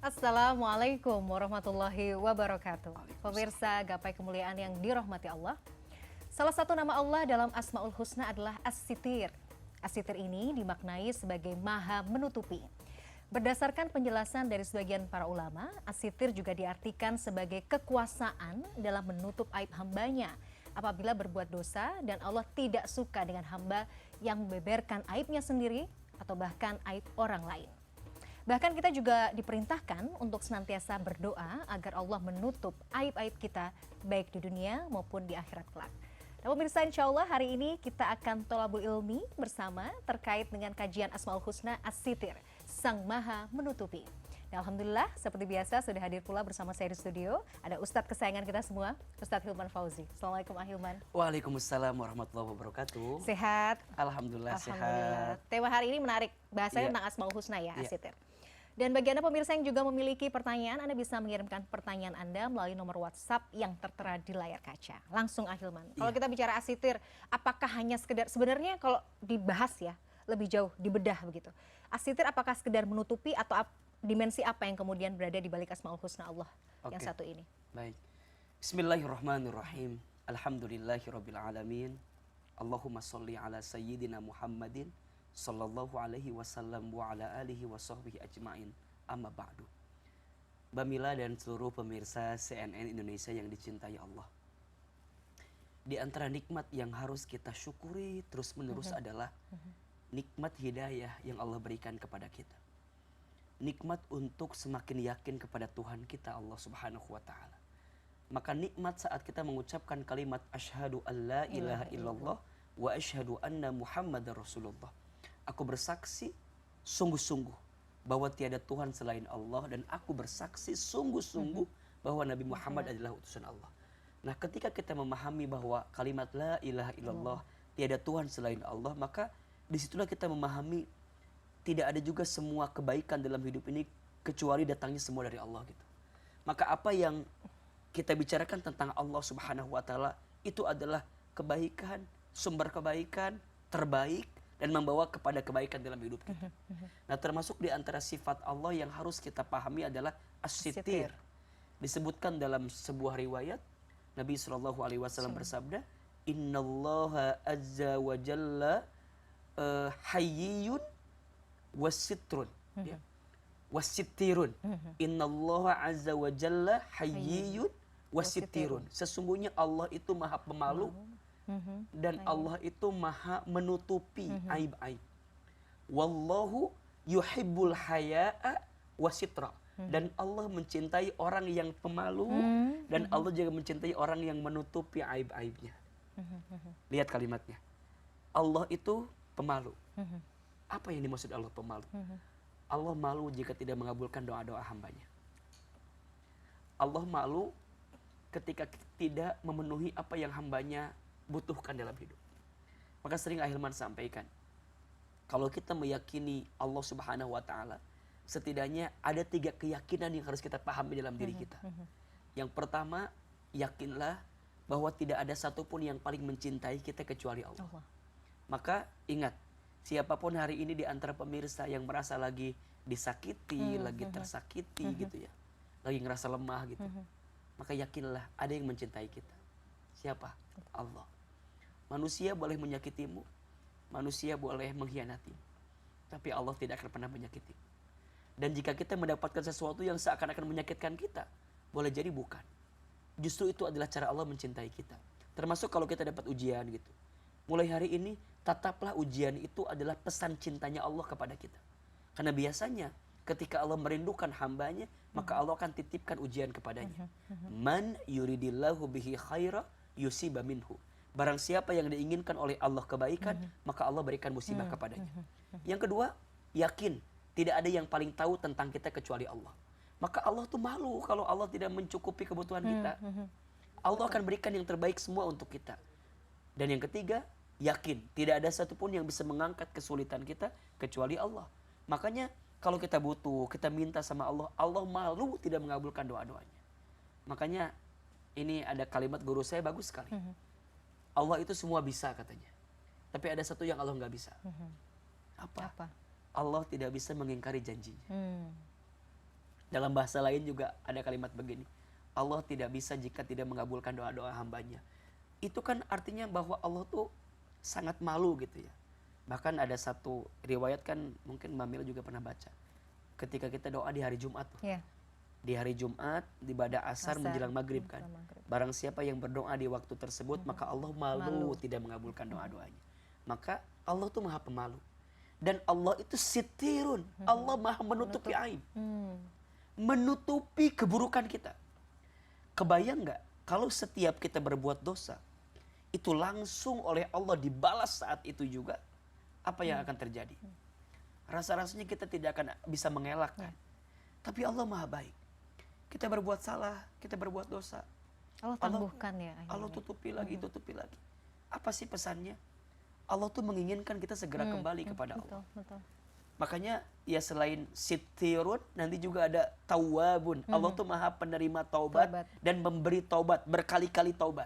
Assalamualaikum warahmatullahi wabarakatuh. Pemirsa gapai kemuliaan yang dirahmati Allah. Salah satu nama Allah dalam Asmaul Husna adalah As-Sitir. As-Sitir ini dimaknai sebagai maha menutupi. Berdasarkan penjelasan dari sebagian para ulama, As-Sitir juga diartikan sebagai kekuasaan dalam menutup aib hambanya apabila berbuat dosa dan Allah tidak suka dengan hamba yang membeberkan aibnya sendiri atau bahkan aib orang lain. Bahkan kita juga diperintahkan untuk senantiasa berdoa agar Allah menutup aib-aib kita baik di dunia maupun di akhirat kelak. Nah pemirsa, insya Allah hari ini kita akan tolabul ilmi bersama terkait dengan kajian Asmaul Husna As-Sitir, Sang Maha Menutupi. Nah, alhamdulillah seperti biasa sudah hadir pula bersama saya di studio. Ada Ustadz kesayangan kita semua, Ustadz Hilman Fauzi. Assalamualaikum Hilman. Waalaikumsalam warahmatullahi wabarakatuh. Sehat? Alhamdulillah sehat. Tema hari ini menarik, bahasanya tentang Asmaul Husna ya, As-Sitir. Dan bagi Anda pemirsa yang juga memiliki pertanyaan, Anda bisa mengirimkan pertanyaan Anda melalui nomor WhatsApp yang tertera di layar kaca. Langsung Hilman. Kalau kita bicara As-Sitir, apakah hanya sekedar, sebenarnya kalau dibahas ya, lebih jauh, dibedah begitu. As-Sitir apakah sekedar menutupi atau dimensi apa yang kemudian berada di balik Asmaul Husna Allah yang satu ini? Baik. Bismillahirrahmanirrahim. Alhamdulillahirrabbilalamin. Allahumma salli ala sayyidina Muhammadin sallallahu alaihi wasallam wa ala alihi wa sahbihi ajma'in. Amma ba'du. Bamila dan seluruh pemirsa CNN Indonesia yang dicintai Allah. Di antara nikmat yang harus kita syukuri terus menerus adalah nikmat hidayah yang Allah berikan kepada kita. Nikmat untuk semakin yakin kepada Tuhan kita Allah Subhanahu wa taala. Maka nikmat saat kita mengucapkan kalimat asyhadu alla ilaha illallah wa asyhadu anna Muhammadar Rasulullah. Aku bersaksi sungguh-sungguh bahwa tiada Tuhan selain Allah dan aku bersaksi sungguh-sungguh bahwa Nabi Muhammad adalah utusan Allah. Nah, ketika kita memahami bahwa kalimat la ilaha illallah tiada Tuhan selain Allah, maka disitulah kita memahami tidak ada juga semua kebaikan dalam hidup ini kecuali datangnya semua dari Allah gitu. Maka apa yang kita bicarakan tentang Allah Subhanahu wa taala itu adalah kebaikan, sumber kebaikan terbaik dan membawa kepada kebaikan dalam hidup kita. Nah, termasuk di antara sifat Allah yang harus kita pahami adalah As-Sitir. Disebutkan dalam sebuah riwayat Nabi SAW bersabda, Innallaha azza wa jalla hayyun wasitrun, wasitirun. Innallaha azza wa jalla hayyun wasitirun. Sesungguhnya Allah itu maha pemalu dan Allah itu maha menutupi aib-aib. Wallahu yuhibbul haya'a wasitra. Dan Allah mencintai orang yang pemalu dan Allah juga mencintai orang yang menutupi aib-aibnya. Lihat kalimatnya. Allah itu pemalu. Apa yang dimaksud Allah pemalu? Allah malu jika tidak mengabulkan doa-doa hambanya. Allah malu ketika tidak memenuhi apa yang hambanya butuhkan dalam hidup. Maka sering Hilman sampaikan, kalau kita meyakini Allah Subhanahu wa taala, setidaknya ada 3 keyakinan yang harus kita pahami dalam diri kita. Yang pertama, yakinlah bahwa tidak ada satupun yang paling mencintai kita kecuali Allah. Maka ingat, siapapun hari ini di antara pemirsa yang merasa lagi disakiti, lagi tersakiti gitu ya, lagi ngerasa lemah gitu, maka yakinlah ada yang mencintai kita. Siapa? Allah. Manusia boleh menyakitimu, manusia boleh mengkhianatimu, tapi Allah tidak akan pernah menyakiti. Dan jika kita mendapatkan sesuatu yang seakan-akan menyakitkan kita, boleh jadi bukan. Justru itu adalah cara Allah mencintai kita. Termasuk kalau kita dapat ujian gitu. Mulai hari ini, tataplah ujian itu adalah pesan cintanya Allah kepada kita. Karena biasanya ketika Allah merindukan hambanya, maka Allah akan titipkan ujian kepadanya. Man yuridillahu bihi khaira yusiba minhu. Barang siapa yang diinginkan oleh Allah kebaikan, maka Allah berikan musibah kepadanya. Yang kedua, yakin tidak ada yang paling tahu tentang kita kecuali Allah. Maka Allah tuh malu kalau Allah tidak mencukupi kebutuhan kita. Allah akan berikan yang terbaik semua untuk kita. Dan yang ketiga, yakin tidak ada satupun yang bisa mengangkat kesulitan kita kecuali Allah. Makanya kalau kita butuh, kita minta sama Allah, Allah malu tidak mengabulkan doa-doanya. Makanya ini ada kalimat guru saya bagus sekali. Allah itu semua bisa katanya. Tapi ada satu yang Allah nggak bisa. Apa? Allah tidak bisa mengingkari janjinya. Dalam bahasa lain juga ada kalimat begini, Allah tidak bisa jika tidak mengabulkan doa-doa hambanya. Itu kan artinya bahwa Allah tuh sangat malu gitu ya. Bahkan ada satu riwayat kan, mungkin Mbak Mila juga pernah baca, ketika kita doa di hari Jumat tuh. Ya. Di hari Jumat, di ibadah asar menjelang maghrib kan. menjelang maghrib. Barang siapa yang berdoa di waktu tersebut, maka Allah malu Malu. tidak mengabulkan doa-doanya. Maka Allah tuh maha pemalu. Dan Allah itu sitirun. Allah maha menutupi aib. Menutupi keburukan kita. Kebayang nggak kalau setiap kita berbuat dosa, itu langsung oleh Allah dibalas saat itu juga, apa yang akan terjadi? Rasa-rasanya kita tidak akan bisa mengelak kan. Tapi Allah maha baik. Kita berbuat salah, kita berbuat dosa, Allah tangguhkan ya akhirnya. Allah tutupi lagi, tutupi lagi. Apa sih pesannya? Allah tuh menginginkan kita segera kembali kepada Allah. Betul. Makanya ya selain sitirun, nanti juga ada tawabun. Allah tuh maha penerima taubat dan memberi taubat, berkali-kali taubat.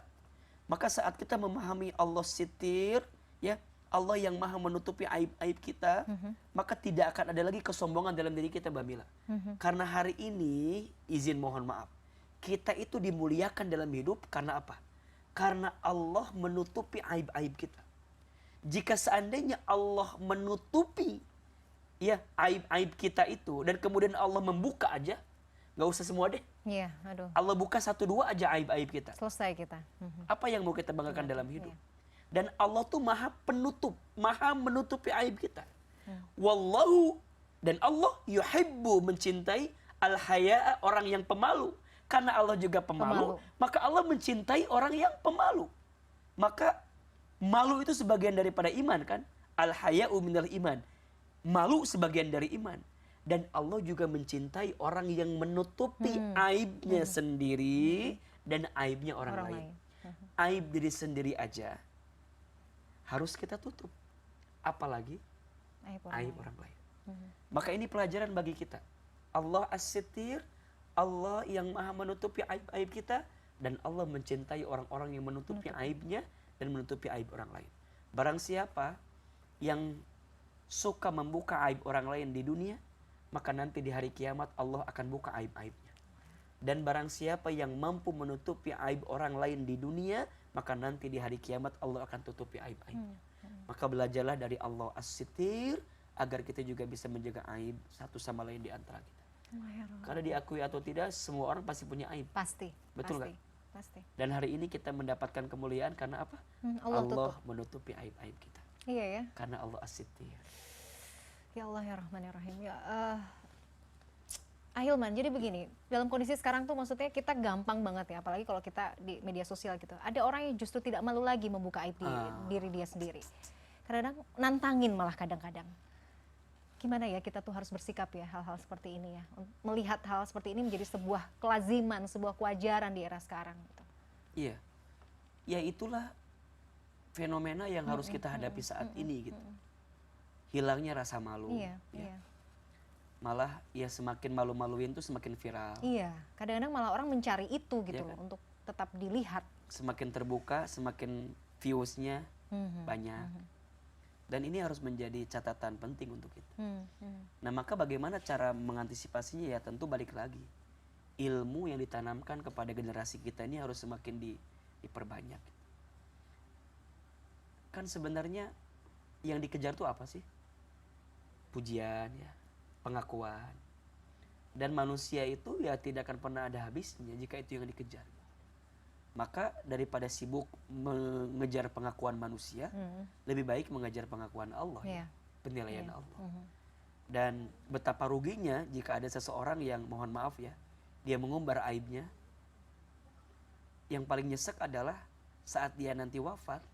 Maka saat kita memahami Allah sitir, ya Allah yang maha menutupi aib-aib kita, maka tidak akan ada lagi kesombongan dalam diri kita, Mbak Mila. Karena hari ini, izin mohon maaf, kita itu dimuliakan dalam hidup karena apa? Karena Allah menutupi aib-aib kita. Jika seandainya Allah menutupi ya aib-aib kita itu, dan kemudian Allah membuka aja, nggak usah semua deh. Iya, aduh. Allah buka 1-2 aja aib-aib kita. Selesai kita. Apa yang mau kita banggakan dalam hidup? Dan Allah tuh maha penutup, maha menutupi aib kita. Wallahu, dan Allah yuhibbu, mencintai al-haya'a, orang yang pemalu. Karena Allah juga pemalu, maka Allah mencintai orang yang pemalu. Maka malu itu sebagian daripada iman kan? Al-haya'u minal iman. Malu sebagian dari iman. Dan Allah juga mencintai orang yang menutupi aibnya sendiri dan aibnya orang lain. Aib diri sendiri aja harus kita tutup, apalagi aib orang lain. Maka ini pelajaran bagi kita. Allah as-sitir, Allah yang maha menutupi aib-aib kita, dan Allah mencintai orang-orang yang menutupi aibnya dan menutupi aib orang lain. Barang siapa yang suka membuka aib orang lain di dunia, maka nanti di hari kiamat Allah akan buka aib-aibnya. Dan barang siapa yang mampu menutupi aib orang lain di dunia, maka nanti di hari kiamat Allah akan tutupi aib-aibnya. Maka belajarlah dari Allah as-sitir, agar kita juga bisa menjaga aib satu sama lain di antara kita. Karena diakui atau tidak, semua orang pasti punya aib. Pasti. Betul nggak? Pasti. Dan hari ini kita mendapatkan kemuliaan karena apa? Allah menutupi aib-aib kita. Iya ya. Karena Allah as-sitir. Ya Allah ya Rahman ya Rahim. Ya, Ahilman, jadi begini, dalam kondisi sekarang tuh maksudnya kita gampang banget ya, apalagi kalau kita di media sosial gitu. Ada orang yang justru tidak malu lagi membuka aib diri dia sendiri. Kadang-kadang nantangin malah kadang-kadang. Gimana ya kita tuh harus bersikap ya hal-hal seperti ini ya. Melihat hal seperti ini menjadi sebuah kelaziman, sebuah kewajaran di era sekarang. Gitu. Iya, ya itulah fenomena yang harus kita hadapi saat ini gitu. Hilangnya rasa malu. Iya. Malah ya semakin malu-maluin tuh semakin viral. Iya, kadang-kadang malah orang mencari itu gitu loh, untuk tetap dilihat. Semakin terbuka, semakin viewsnya banyak. Dan ini harus menjadi catatan penting untuk kita. Nah, maka bagaimana cara mengantisipasinya? Ya tentu balik lagi. Ilmu yang ditanamkan kepada generasi kita ini harus semakin diperbanyak. Kan sebenarnya yang dikejar tuh apa sih? Pujian ya, pengakuan. Dan manusia itu ya tidak akan pernah ada habisnya jika itu yang dikejar. Maka daripada sibuk mengejar pengakuan manusia, lebih baik mengejar pengakuan Allah, ya, penilaian Allah. Dan betapa ruginya jika ada seseorang yang, mohon maaf ya, dia mengumbar aibnya. Yang paling nyesek adalah saat dia nanti wafat,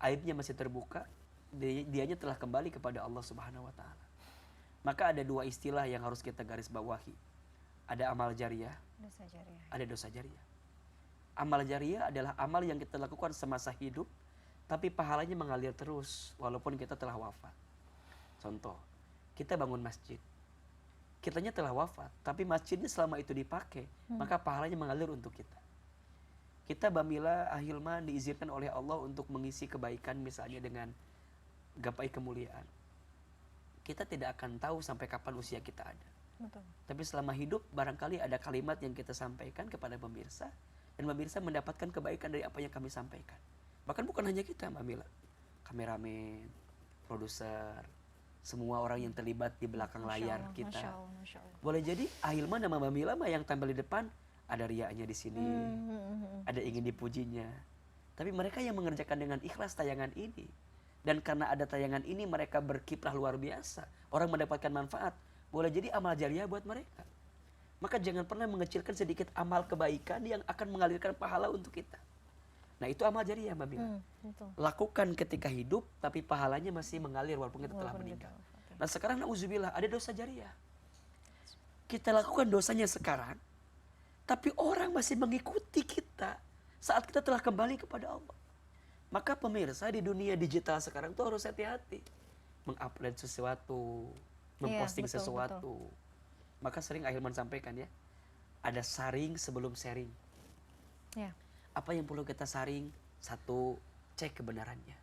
aibnya masih terbuka, dianya telah kembali kepada Allah Subhanahu wa Ta'ala. Maka ada 2 istilah yang harus kita garis bawahi. Ada amal jariah, ada dosa jariah. Amal jariah adalah amal yang kita lakukan semasa hidup, tapi pahalanya mengalir terus walaupun kita telah wafat. Contoh, kita bangun masjid, kitanya telah wafat, tapi masjidnya selama itu dipakai, maka pahalanya mengalir untuk kita. Kita Bamila Ahilman diizinkan oleh Allah untuk mengisi kebaikan misalnya dengan gapai kemuliaan. Kita tidak akan tahu sampai kapan usia kita ada. betul. Tapi selama hidup barangkali ada kalimat yang kita sampaikan kepada pemirsa dan pemirsa mendapatkan kebaikan dari apa yang kami sampaikan. Bahkan bukan hanya kita, Mbak Mila, kameramen, produser, semua orang yang terlibat di belakang layar kita. Masya Allah, Masya Allah. Boleh jadi Ahilman sama Mbak Mila mah yang tampil di depan ada riaknya di sini, ada ingin dipujinya. Tapi mereka yang mengerjakan dengan ikhlas tayangan ini. Dan karena ada tayangan ini mereka berkiprah luar biasa. Orang mendapatkan manfaat. Boleh jadi amal jariah buat mereka. Maka jangan pernah mengecilkan sedikit amal kebaikan yang akan mengalirkan pahala untuk kita. Nah itu amal jariah Mbak Mila. Lakukan ketika hidup tapi pahalanya masih mengalir walaupun kita telah meninggal. Nah sekarang na'udzubillah ada dosa jariah. Kita lakukan dosanya sekarang. Tapi orang masih mengikuti kita saat kita telah kembali kepada Allah. Maka pemirsa di dunia digital sekarang tuh harus hati-hati. Mengupload sesuatu, memposting sesuatu. Maka sering Ahilman sampaikan ya, ada saring sebelum sharing. Ya. Apa yang perlu kita saring? Satu, cek kebenarannya.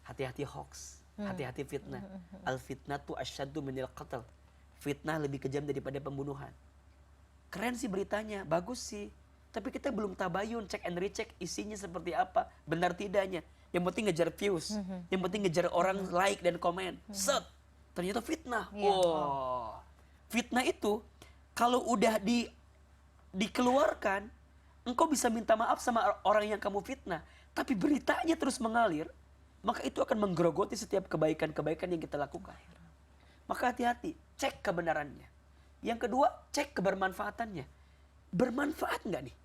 Hati-hati hoax, hati-hati fitnah. Al-fitnatu asyaddu minal qatl. Fitnah lebih kejam daripada pembunuhan. Keren sih beritanya, bagus sih. Tapi kita belum tabayun, cek and recheck isinya seperti apa, benar tidaknya. Yang penting ngejar views, yang penting ngejar orang like dan komen. Set, ternyata fitnah. Wow. Fitnah itu kalau udah dikeluarkan, engkau bisa minta maaf sama orang yang kamu fitnah, tapi beritanya terus mengalir, maka itu akan menggerogoti setiap kebaikan-kebaikan yang kita lakukan. Maka hati-hati, cek kebenarannya. Yang kedua, cek kebermanfaatannya. Bermanfaat nggak nih?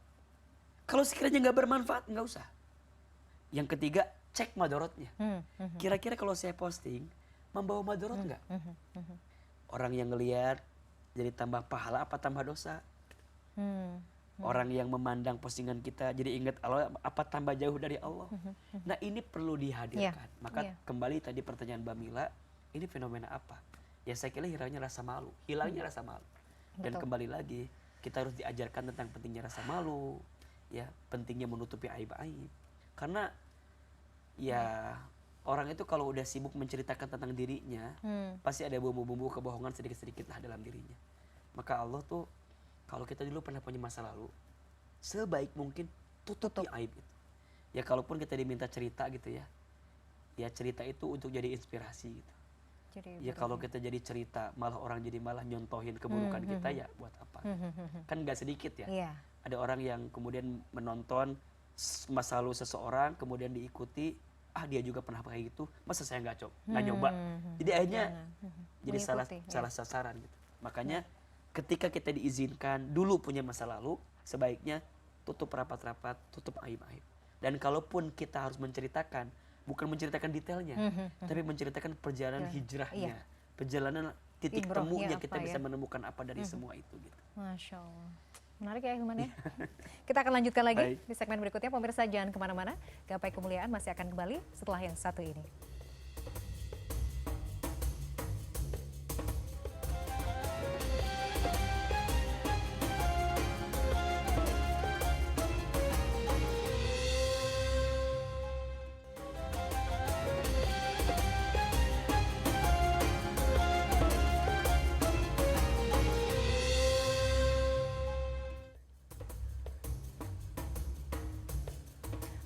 Kalau sekiranya nggak bermanfaat, nggak usah. Yang ketiga, cek madorotnya. Kira-kira kalau saya posting, membawa madorot nggak? Orang yang ngelihat jadi tambah pahala apa tambah dosa? Orang yang memandang postingan kita jadi ingat Allah apa tambah jauh dari Allah? Nah ini perlu dihadirkan. Maka kembali tadi pertanyaan Mbak Mila, ini fenomena apa? Ya saya kira hilangnya rasa malu. Dan kembali lagi, kita harus diajarkan tentang pentingnya rasa malu, ya pentingnya menutupi aib-aib. Karena ya orang itu kalau udah sibuk menceritakan tentang dirinya, pasti ada bumbu-bumbu kebohongan sedikit-sedikit lah dalam dirinya. Maka Allah tuh kalau kita dulu pernah punya masa lalu, sebaik mungkin tutupi aib itu. Ya kalaupun kita diminta cerita gitu ya, ya cerita itu untuk jadi inspirasi gitu. Ya kalau kita jadi cerita malah orang jadi malah nyontohin keburukan kita, ya buat apa? Kan gak sedikit ya. Ada orang yang kemudian menonton masa lalu seseorang kemudian diikuti, dia juga pernah pakai gitu, masa saya nggak nyoba. Jadi akhirnya jadi salah sasaran gitu. Makanya ketika kita diizinkan dulu punya masa lalu, sebaiknya tutup rapat-rapat, tutup aib-aib. Dan kalaupun kita harus menceritakan, bukan menceritakan detailnya, tapi menceritakan perjalanan hijrahnya, perjalanan titik temunya, kita bisa menemukan apa dari semua itu gitu. Masya Allah. Menarik ya Hilman ya. Kita akan lanjutkan lagi di segmen berikutnya. Pemirsa jangan kemana-mana. Gapai Kemuliaan masih akan kembali setelah yang satu ini.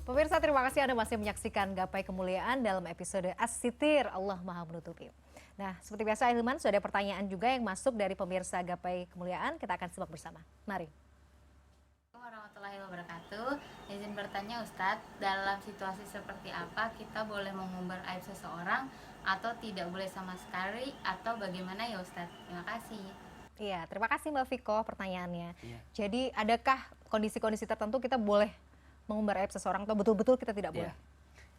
Pemirsa, terima kasih Anda masih menyaksikan Gapai Kemuliaan dalam episode As-Sitir, Allah Maha Menutupi. Nah, seperti biasa Hilman, sudah ada pertanyaan juga yang masuk dari pemirsa Gapai Kemuliaan. Kita akan simak bersama. Mari. Assalamualaikum warahmatullahi wabarakatuh. Izin bertanya Ustadz, dalam situasi seperti apa kita boleh mengumbar aib seseorang atau tidak boleh sama sekali, atau bagaimana ya Ustadz? Terima kasih. Iya, terima kasih Mbak Viko pertanyaannya. Jadi adakah kondisi-kondisi tertentu kita boleh mengumbar aib seseorang atau betul-betul kita tidak boleh?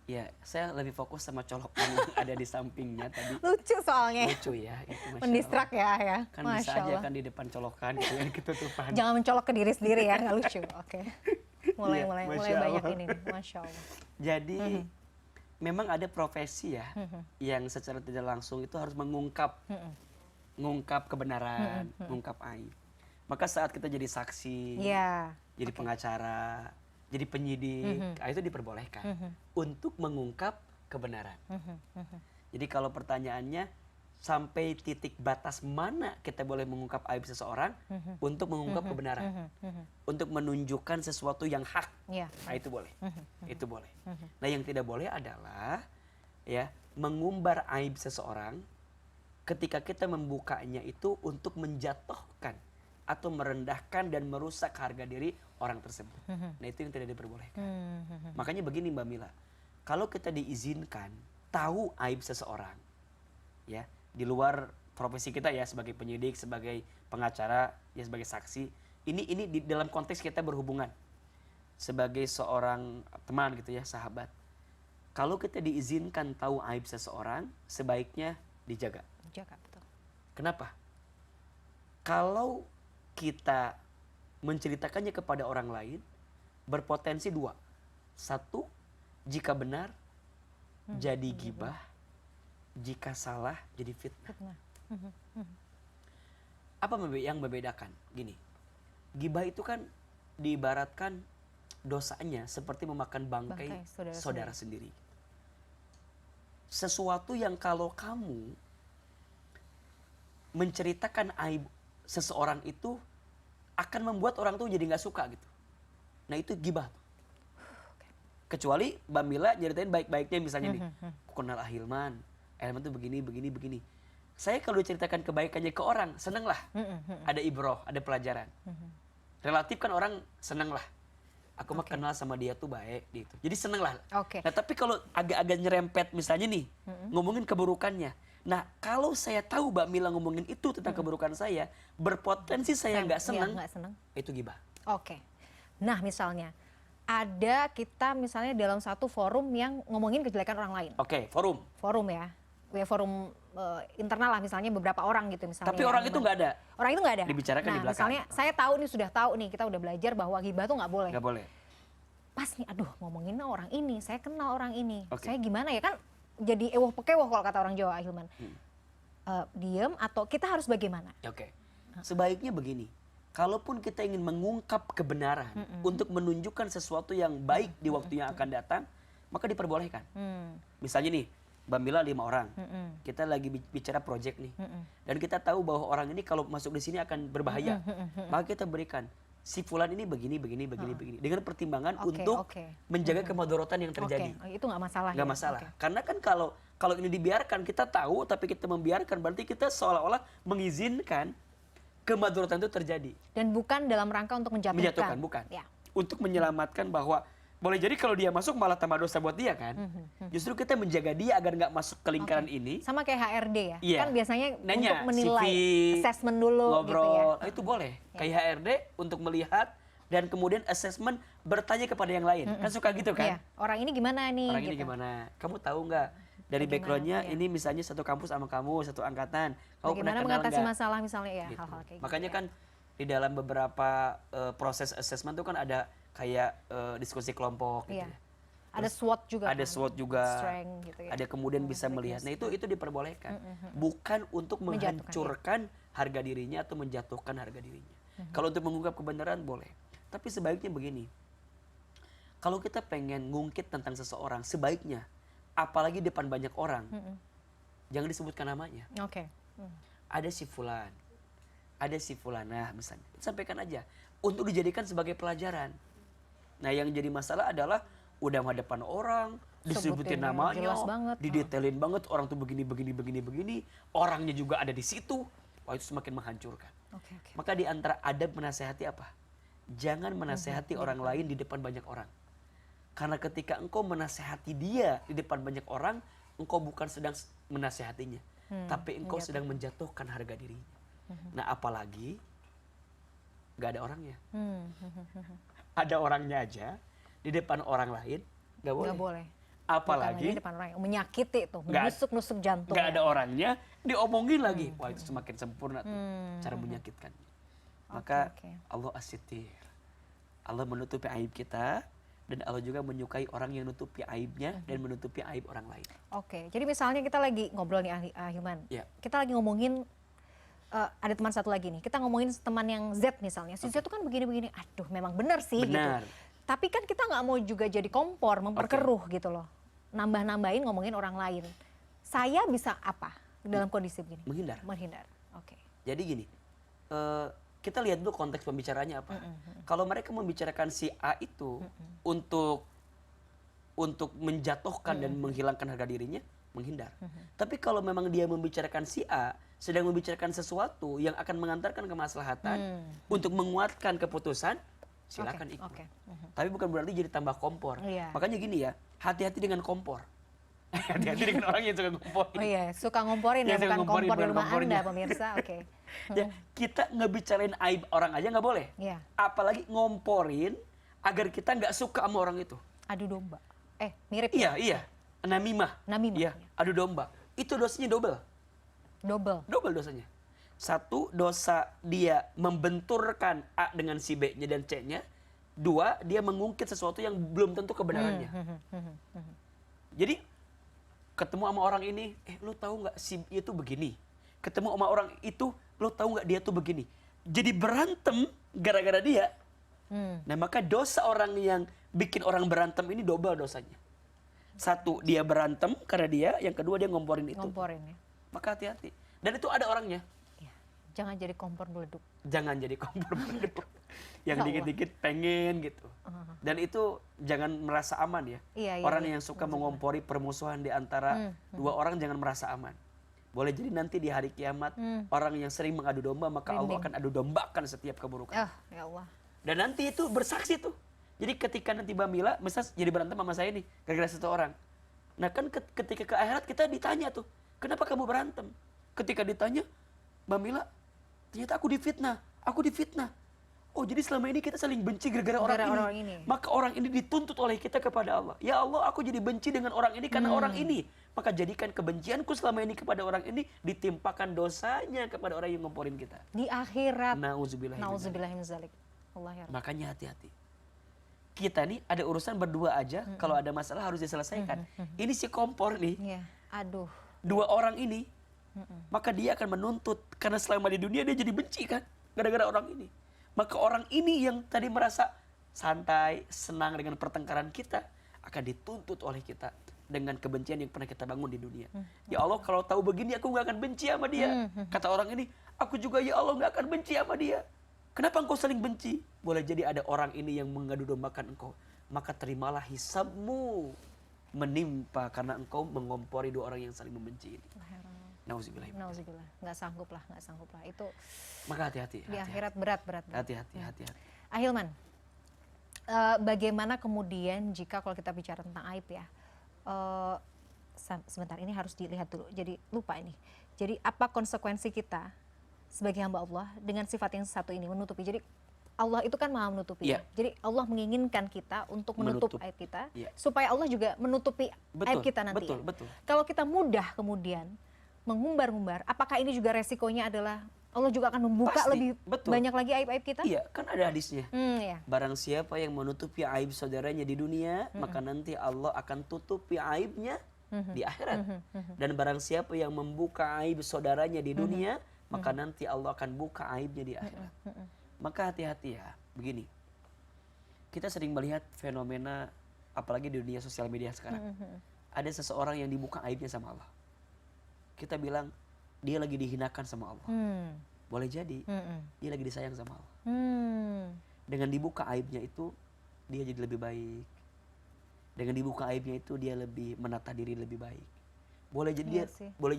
Ya, saya lebih fokus sama colokan yang ada di sampingnya tadi. Lucu soalnya. Lucu ya, itu mendistrak ya. Kan bisa aja kan di depan colokan gitu ya, ketutupan. Jangan mencolok ke diri sendiri ya, nggak lucu. Oke. Mulai banyak ini nih, Masya Allah. Jadi memang ada profesi ya, yang secara tidak langsung itu harus mengungkap kebenaran, mengungkap aib. Maka saat kita jadi saksi, jadi pengacara, jadi penyidik, itu diperbolehkan untuk mengungkap kebenaran. Jadi kalau pertanyaannya sampai titik batas mana kita boleh mengungkap aib seseorang untuk mengungkap kebenaran, untuk menunjukkan sesuatu yang hak. Iya. Nah itu boleh, itu boleh. Nah yang tidak boleh adalah ya mengumbar aib seseorang ketika kita membukanya itu untuk menjatuhkan atau merendahkan dan merusak harga diri orang tersebut. Nah itu yang tidak diperbolehkan. Makanya begini Mbak Mila, kalau kita diizinkan tahu aib seseorang, ya di luar profesi kita ya sebagai penyidik, sebagai pengacara, ya sebagai saksi, ini di dalam konteks kita berhubungan sebagai seorang teman gitu ya, sahabat. Kalau kita diizinkan tahu aib seseorang, sebaiknya dijaga. Jaga, betul. Kenapa? Kalau kita menceritakannya kepada orang lain, berpotensi dua. Satu, jika benar, jadi gibah. Jika salah, jadi fitnah. Apa yang membedakan? Gini, gibah itu kan diibaratkan dosanya seperti memakan bangkai saudara sendiri. Sesuatu yang kalau kamu menceritakan aib seseorang itu akan membuat orang tuh jadi nggak suka gitu. Nah itu gibah. Kecuali Mbak Mila nyeritain baik-baiknya misalnya nih, aku kenal Ahilman tuh begini. Saya kalau diceritakan kebaikannya ke orang, seneng lah. Ada ibroh, ada pelajaran. Relatif kan orang seneng lah. Aku mah kenal sama dia tuh baik gitu. Jadi seneng lah. Nah tapi kalau agak-agak nyerempet misalnya nih, ngomongin keburukannya. Nah kalau saya tahu Mbak Mila ngomongin itu tentang keburukan saya, berpotensi saya nggak seneng, itu gibah. Nah misalnya, ada kita misalnya dalam satu forum yang ngomongin kejelekan orang lain. Forum ya. Ya forum internal lah misalnya beberapa orang gitu misalnya. Tapi orang itu nggak ada. Orang itu nggak ada. Dibicarakan di belakang. Misalnya saya tahu nih, sudah tahu nih, kita udah belajar bahwa ghibah tuh nggak boleh. Nggak boleh. Pas nih, aduh ngomongin orang ini, saya kenal orang ini. Saya gimana ya, kan jadi ewoh pekewoh kalau kata orang Jawa, Ahilman. Diem atau kita harus bagaimana? Sebaiknya begini. Kalaupun kita ingin mengungkap kebenaran untuk menunjukkan sesuatu yang baik di waktu yang akan datang, maka diperbolehkan. Misalnya nih, Mbak Mila 5 orang, kita lagi bicara project nih, dan kita tahu bahwa orang ini kalau masuk di sini akan berbahaya, maka kita berikan si fulan ini begini, dengan pertimbangan untuk menjaga kemadharatan yang terjadi. Itu nggak masalah. Nggak masalah, karena kan kalau ini dibiarkan, kita tahu tapi kita membiarkan, berarti kita seolah-olah mengizinkan kemadharatan itu terjadi. Dan bukan dalam rangka untuk menjatuhkan. Bukan. Ya. Untuk menyelamatkan bahwa boleh jadi kalau dia masuk malah tambah dosa buat dia kan. Justru kita menjaga dia agar nggak masuk ke lingkaran ini. Sama kayak HRD ya. Iya. Kan biasanya nanya, untuk menilai, CV, assessment dulu ngobrol, gitu ya. Itu boleh. Kayak HRD untuk melihat dan kemudian assessment bertanya kepada yang lain. Kan suka gitu kan? Iya. Orang ini gimana nih? Orang ini gimana? Kamu tahu nggak? Dari backgroundnya ini misalnya satu kampus sama kamu, satu angkatan. Kamu bagaimana pernah kenal mengatasi nggak? masalah misalnya ya, Gitu. hal-hal kayak Makanya gitu. kan di dalam beberapa proses assessment itu kan ada kayak diskusi kelompok gitu ya. Ada SWOT juga. Ada SWOT juga. Strength gitu ya. Ada kemudian bisa melihat. Nah itu diperbolehkan. Bukan untuk menghancurkan harga dirinya atau menjatuhkan harga dirinya. Kalau untuk mengungkap kebenaran boleh. Tapi sebaiknya begini. Kalau kita pengen ngungkit tentang seseorang, sebaiknya apalagi depan banyak orang, jangan disebutkan namanya. Ada si fulan, ada si fulanah misalnya, sampaikan aja untuk dijadikan sebagai pelajaran. Nah yang jadi masalah adalah udah depan orang, disebutin namanya, didetailin banget, orang tuh begini, orangnya juga ada di situ. Wah itu semakin menghancurkan. Maka di antara adab menasehati apa? Jangan menasehati orang lain di depan banyak orang. Karena ketika engkau menasehati dia di depan banyak orang, engkau bukan sedang menasehatinya, tapi engkau sedang menjatuhkan harga dirinya. Nah apalagi gak ada orangnya. Ada orangnya aja di depan orang lain gak boleh. Apalagi di depan orang yang menyakiti itu, menusuk-nusuk jantung. Gak ada orangnya, diomongin lagi. Wah itu semakin sempurna tuh cara menyakitkan. Maka Allah as-sitir, Allah menutupi aib kita. Dan Allah juga menyukai orang yang menutupi aibnya dan menutupi aib orang lain. Jadi misalnya kita lagi ngobrol nih Ahilman, kita lagi ngomongin, ada teman satu lagi nih, kita ngomongin teman yang Z misalnya, si Z itu kan begini-begini, aduh memang benar sih gitu. Tapi kan kita nggak mau juga jadi kompor, memperkeruh gitu loh, nambah-nambahin ngomongin orang lain. Saya bisa apa? dalam kondisi begini? Menghindar. Menghindar. Oke. Jadi gini, kita lihat dulu konteks pembicaraannya apa. Kalau mereka membicarakan si A itu untuk menjatuhkan dan menghilangkan harga dirinya, menghindar. Tapi kalau memang dia membicarakan si A sedang membicarakan sesuatu yang akan mengantarkan kemaslahatan untuk menguatkan keputusan, silakan ikut. Tapi bukan berarti jadi tambah kompor. Iya. Makanya gini ya, hati-hati dengan kompor. Hati-hati dengan orang yang suka ngomporin. Oh iya, suka ngomporin ya, Yang suka bukan ngomporin, kompor di bukan rumah kompornya. Anda, pemirsa. Oke. Ya, kita ngebicarain aib orang aja nggak boleh. Iya. Apalagi ngomporin agar kita nggak suka sama orang itu. Adu domba. Mirip Iya, ya? iya. Namimah. Namimah. Iya, adu domba. Itu dosanya double. Double. Double dosanya. Satu, dosa dia membenturkan A dengan si B-nya dan C-nya. Dua, dia mengungkit sesuatu yang belum tentu kebenarannya. Jadi, ketemu sama orang ini, lu tahu nggak si itu begini. Ketemu sama orang itu, lu tahu nggak dia tuh begini. Jadi berantem gara-gara dia. Nah, maka dosa orang yang bikin orang berantem ini double dosanya. Satu, dia berantem karena dia. Yang kedua, dia ngomporin itu. Ngomporin ya. Maka hati-hati. Dan itu ada orangnya. Iya. Jangan jadi kompor meleduk. Jangan jadi kompor meleduk. Yang Ya Allah. dikit-dikit pengen gitu. Dan itu jangan merasa aman ya. Iya, Orang iya. yang suka mengompori permusuhan di antara dua orang jangan merasa aman. Boleh jadi nanti di hari kiamat orang yang sering mengadu domba, maka Allah akan adu dombakan setiap keburukan. Ya Allah. Dan nanti itu bersaksi tuh. Jadi ketika nanti Mbak Mila misal jadi berantem sama saya nih gara-gara satu orang. Nah kan ketika ke akhirat kita ditanya tuh, kenapa kamu berantem? Ketika ditanya, Mbak Mila, ternyata aku difitnah. Oh jadi selama ini kita saling benci gara-gara orang ini. Maka orang ini dituntut oleh kita kepada Allah. Ya Allah, aku jadi benci dengan orang ini karena orang ini. Maka jadikan kebencianku selama ini kepada orang ini ditimpakan dosanya kepada orang yang ngomporin kita. Di akhirat. Nauzubillah. Nauzubillah min zalik. Allah ya Rabb. Makanya hati-hati. Kita nih ada urusan berdua aja, kalau ada masalah harus diselesaikan. Ini si kompor nih, Iya. Aduh. dua orang ini, maka dia akan menuntut. Karena selama di dunia dia jadi benci kan, gara-gara orang ini. Maka orang ini yang tadi merasa santai, senang dengan pertengkaran kita, akan dituntut oleh kita dengan kebencian yang pernah kita bangun di dunia. Ya Allah, kalau tahu begini aku gak akan benci sama dia. Kata orang ini, aku juga ya Allah gak akan benci sama dia. Kenapa engkau saling benci? Boleh jadi ada orang ini yang mengadu dombakan engkau. Maka terimalah hisabmu menimpa karena engkau mengompori dua orang yang saling membenci ini. Nauzubillah. Nauzubillah. Nggak sanggup lah. Itu Maka hati-hati. di akhirat berat. Hati-hati. Ahilman, bagaimana kemudian jika kalau kita bicara tentang aib ya, sebentar ini harus dilihat dulu. Jadi lupa ini. Jadi apa konsekuensi kita sebagai hamba Allah dengan sifat yang satu ini menutupi? Jadi Allah itu kan maha menutupi. Iya. Jadi Allah menginginkan kita untuk menutup aib kita, Iya. supaya Allah juga menutupi aib kita nanti. Betul. Kalau kita mudah kemudian mengumbar-ngumbar, apakah ini juga resikonya adalah Allah juga akan membuka Pasti, lebih betul. banyak lagi aib-aib kita? Iya, kan ada hadisnya. Iya. Barang siapa yang menutupi aib saudaranya di dunia, maka nanti Allah akan tutupi aibnya di akhirat. Dan barang siapa yang membuka aib saudaranya di dunia, maka nanti Allah akan buka aibnya di akhirat. Maka hati-hati ya, begini. Kita sering melihat fenomena, apalagi di dunia sosial media sekarang. Ada seseorang yang dibuka aibnya sama Allah. Kita bilang, dia lagi dihinakan sama Allah. Boleh jadi, dia lagi disayang sama Allah. Dengan dibuka aibnya itu, dia jadi lebih baik. Dengan dibuka aibnya itu, dia lebih menata diri lebih baik. Boleh jadi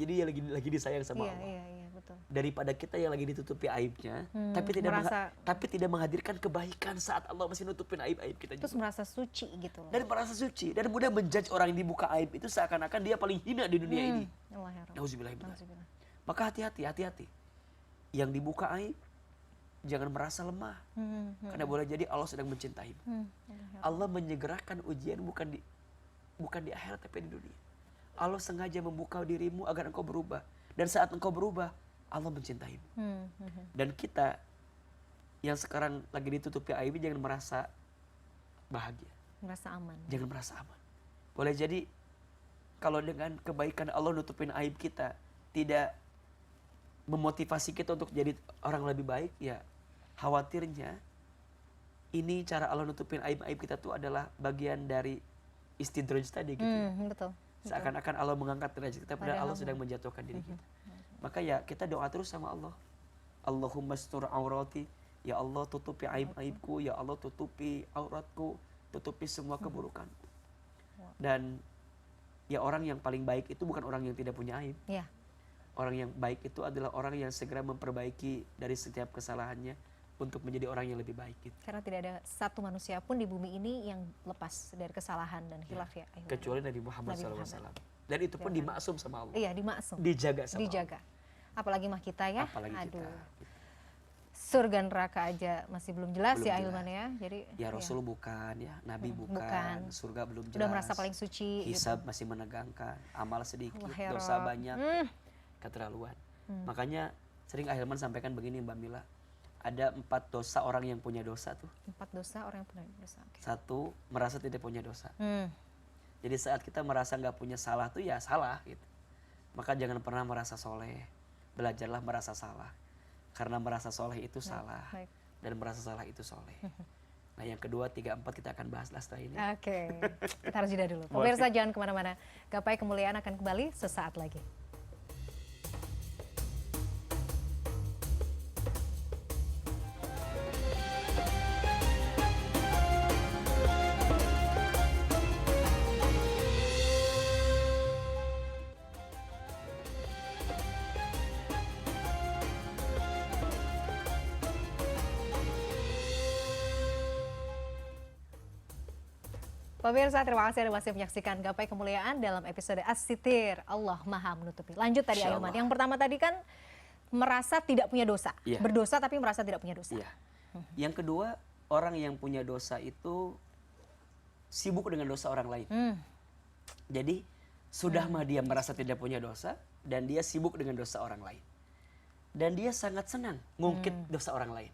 dia lagi disayang sama Allah. Iya, betul. Daripada kita yang lagi ditutupi aibnya, tapi tidak menghadirkan kebaikan saat Allah masih nutupin aib-aib kita Terus juga. merasa suci gitu loh. Dan merasa suci dan mudah menjudge orang yang dibuka aib itu seakan-akan dia paling hina di dunia ini. Allah ya Rabb. Nauzubillah. Maka hati-hati. Yang dibuka aib jangan merasa lemah. Karena boleh jadi Allah sedang mencintai. Allah menyegerakan ujian bukan di akhirat tapi di dunia. Allah sengaja membuka dirimu agar engkau berubah. Dan saat engkau berubah, Allah mencintaimu. Dan kita yang sekarang lagi ditutupi aibnya jangan merasa bahagia. Merasa aman. Jangan merasa aman. Boleh jadi kalau dengan kebaikan Allah nutupin aib kita, tidak memotivasi kita untuk jadi orang lebih baik, ya khawatirnya ini cara Allah nutupin aib-aib kita tuh adalah bagian dari istidraj tadi gitu. Betul. Seakan-akan Allah mengangkat derajat kita, padahal Allah sedang menjatuhkan diri kita. Maka ya kita doa terus sama Allah. Allahumma stur aurati, ya Allah tutupi aib-aibku, ya Allah tutupi auratku, tutupi semua keburukanku. Dan ya orang yang paling baik itu bukan orang yang tidak punya aib. Ya. Orang yang baik itu adalah orang yang segera memperbaiki dari setiap kesalahannya untuk menjadi orang yang lebih baik gitu. Karena tidak ada satu manusia pun di bumi ini yang lepas dari kesalahan dan khilaf ya. Kecuali Nabi Muhammad SAW. Dan itu pun dimaksum sama Allah. Iya, dimaksum. Dijaga sama Dijaga. Apalagi mah kita ya. Apalagi Aduh. kita. Surga neraka aja masih belum jelas Belum ya jelas. Ahilman ya. Jadi Ya Rasul bukan, ya Nabi bukan, surga belum jelas. udah merasa paling suci Hisab gitu. masih menegangkan, amal sedikit, Allah ya dosa Rob. banyak, keterlaluan. Makanya sering Ahilman sampaikan begini Mbak Mila, ada 4 dosa orang yang punya dosa tuh. 4 dosa orang yang punya dosa. Oke. 1, merasa tidak punya dosa. Hmm. Jadi saat kita merasa nggak punya salah tuh ya salah gitu. Maka jangan pernah merasa soleh. Belajarlah merasa salah. Karena merasa soleh itu salah. Baik. Dan merasa salah itu soleh. Nah yang kedua, 3, 4 kita akan bahas setelah ini. Oke. Kita harus jeda dulu. Pemirsa jangan kemana-mana. Gapai Kemuliaan akan kembali sesaat lagi. Pemirsa, terima kasih Anda masih menyaksikan Gapai Kemuliaan dalam episode As-Sitir, Allah Maha Menutupi. Lanjut tadi Insya Ahilman. Allah. Yang pertama tadi kan merasa tidak punya dosa. Iya. Berdosa tapi merasa tidak punya dosa. Iya. Yang kedua, orang yang punya dosa itu sibuk dengan dosa orang lain. Jadi sudah mah dia merasa tidak punya dosa dan dia sibuk dengan dosa orang lain. Dan dia sangat senang ngungkit dosa orang lain.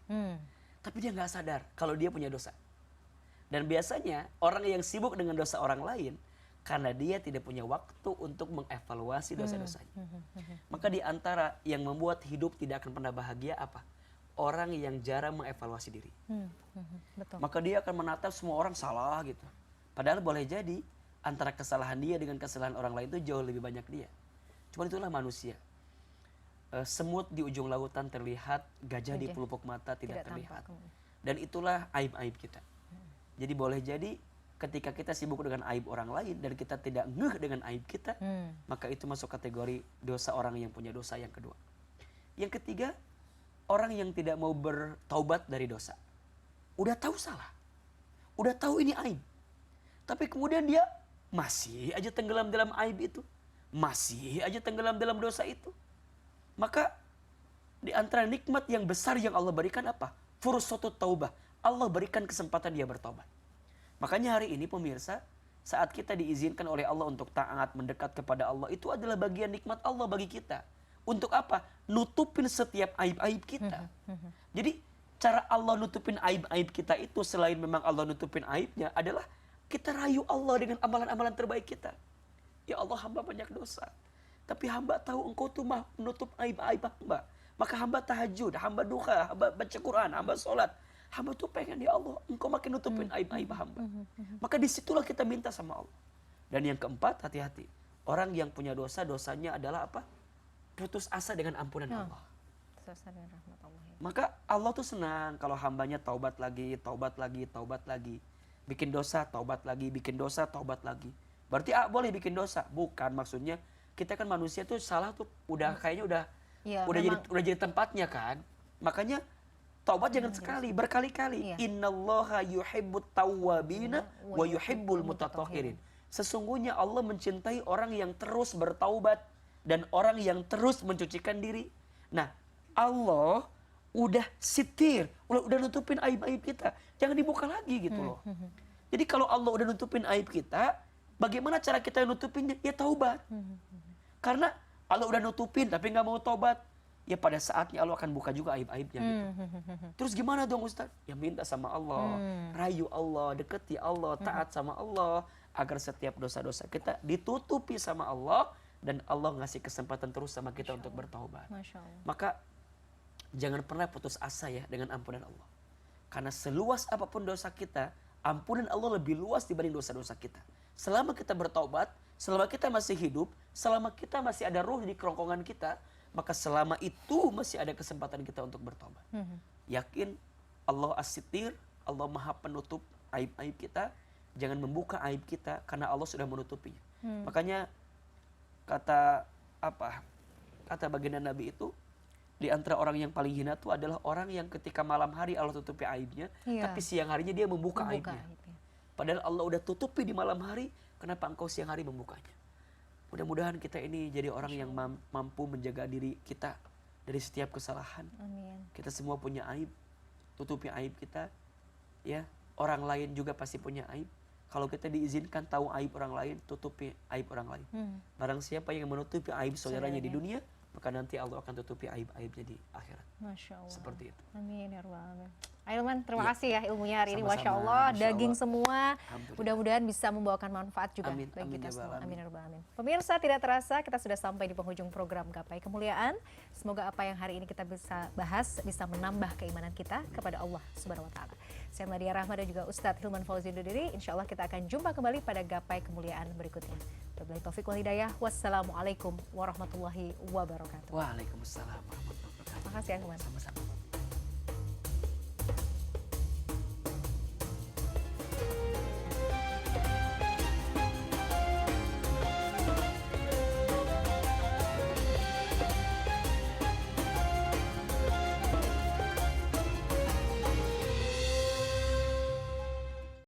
Tapi dia nggak sadar kalau dia punya dosa. Dan biasanya orang yang sibuk dengan dosa orang lain karena dia tidak punya waktu untuk mengevaluasi dosa-dosanya. Maka di antara yang membuat hidup tidak akan pernah bahagia apa? Orang yang jarang mengevaluasi diri. Betul. Maka dia akan menatap semua orang salah gitu. Padahal boleh jadi antara kesalahan dia dengan kesalahan orang lain itu jauh lebih banyak dia. Cuma itulah manusia. Semut di ujung lautan terlihat, gajah di pelupuk mata tidak terlihat. tampak. Dan itulah aib-aib kita. Jadi boleh jadi ketika kita sibuk dengan aib orang lain dan kita tidak ngeh dengan aib kita, maka itu masuk kategori dosa orang yang punya dosa yang kedua. Yang ketiga, orang yang tidak mau bertaubat dari dosa. Udah tahu salah. Udah tahu ini aib. Tapi kemudian dia masih aja tenggelam dalam aib itu. Masih aja tenggelam dalam dosa itu. Maka di antara nikmat yang besar yang Allah berikan apa? Fursatut taubah. Allah berikan kesempatan dia bertobat. Makanya hari ini pemirsa, saat kita diizinkan oleh Allah untuk taat, mendekat kepada Allah, itu adalah bagian nikmat Allah bagi kita. Untuk apa? Nutupin setiap aib-aib kita. Jadi cara Allah nutupin aib-aib kita itu selain memang Allah nutupin aibnya adalah kita rayu Allah dengan amalan-amalan terbaik kita. Ya Allah, hamba banyak dosa. Tapi hamba tahu engkau tuh menutup aib-aib hamba. Maka hamba tahajud, hamba duha, hamba baca Quran, hamba sholat. Hamba tuh pengen ya Allah, engkau makin nutupin aib-aib hamba. Maka disitulah kita minta sama Allah. Dan yang keempat, hati-hati. Orang yang punya dosa, dosanya adalah apa? Putus asa dengan ampunan Allah. Selesai dengan rahmat Allah ya. Maka Allah tuh senang kalau hambanya taubat lagi, taubat lagi, taubat lagi. Bikin dosa, taubat lagi, bikin dosa, taubat lagi. Berarti boleh bikin dosa. Bukan, maksudnya kita kan manusia tuh salah tuh kayaknya Ya, udah jadi tempatnya kan. Makanya taubat jangan sekali, berkali-kali. Iya. Innallaha yuhibbut tawwabina wa yuhibbul mutatahhirin. Sesungguhnya Allah mencintai orang yang terus bertaubat dan orang yang terus mencucikan diri. Nah, Allah udah sitir, udah nutupin aib-aib kita. Jangan dibuka lagi gitu loh. Jadi kalau Allah udah nutupin aib kita, bagaimana cara kita nutupinnya? Ya taubat. Karena Allah udah nutupin tapi nggak mau taubat, ya pada saatnya Allah akan buka juga aib-aibnya gitu. Terus gimana dong Ustaz? Ya minta sama Allah, rayu Allah, deketi Allah, taat sama Allah, agar setiap dosa-dosa kita ditutupi sama Allah dan Allah ngasih kesempatan terus sama kita untuk bertaubat. Masya Allah. Maka jangan pernah putus asa ya dengan ampunan Allah. Karena seluas apapun dosa kita, ampunan Allah lebih luas dibanding dosa-dosa kita. Selama kita bertaubat, Selama kita masih hidup, selama kita masih ada ruh di kerongkongan kita, maka selama itu masih ada kesempatan kita untuk bertobat. Yakin Allah as-sitir, Allah maha penutup aib-aib kita. Jangan membuka aib kita karena Allah sudah menutupinya. Makanya kata baginda Nabi itu, di antara orang yang paling hina itu adalah orang yang ketika malam hari Allah tutupi aibnya, tapi siang harinya dia membuka aibnya. Padahal Allah udah tutupi di malam hari, kenapa engkau siang hari membukanya? Mudah-mudahan kita ini jadi orang yang mampu menjaga diri kita dari setiap kesalahan. Amin. Kita semua punya aib, tutupi aib kita. Ya, orang lain juga pasti punya aib. Kalau kita diizinkan tahu aib orang lain, tutupi aib orang lain. Barang siapa yang menutupi aib saudaranya di dunia, maka nanti Allah akan tutupi aib-aibnya di akhirat. Masya Allah. Seperti itu. Amin ya rabbal alamin. Ailman, terima kasih ya ilmunya hari ini. Sama-sama. Masya Allah, Masya daging Allah. semua. Alhamdulillah. Mudah-mudahan bisa membawakan manfaat juga Amin. bagi Amin kita ya semua. rabbal Amin ya alamin. rabbal alamin. Pemirsa, tidak terasa kita sudah sampai di penghujung program Gapai Kemuliaan. Semoga apa yang hari ini kita bisa bahas bisa menambah keimanan kita kepada Allah Subhanahu wa taala. Saya Mladia Rahma dan juga Ustadz Hilman Fauzi undur diri. Insya Allah kita akan jumpa kembali pada Gapai Kemuliaan berikutnya. Wabillahi taufiq wal hidayah. Wassalamualaikum warahmatullahi wabarakatuh. Waalaikumsalam warahmatullahi wabarakatuh. Makasih ya, Hilman. Sama-sama.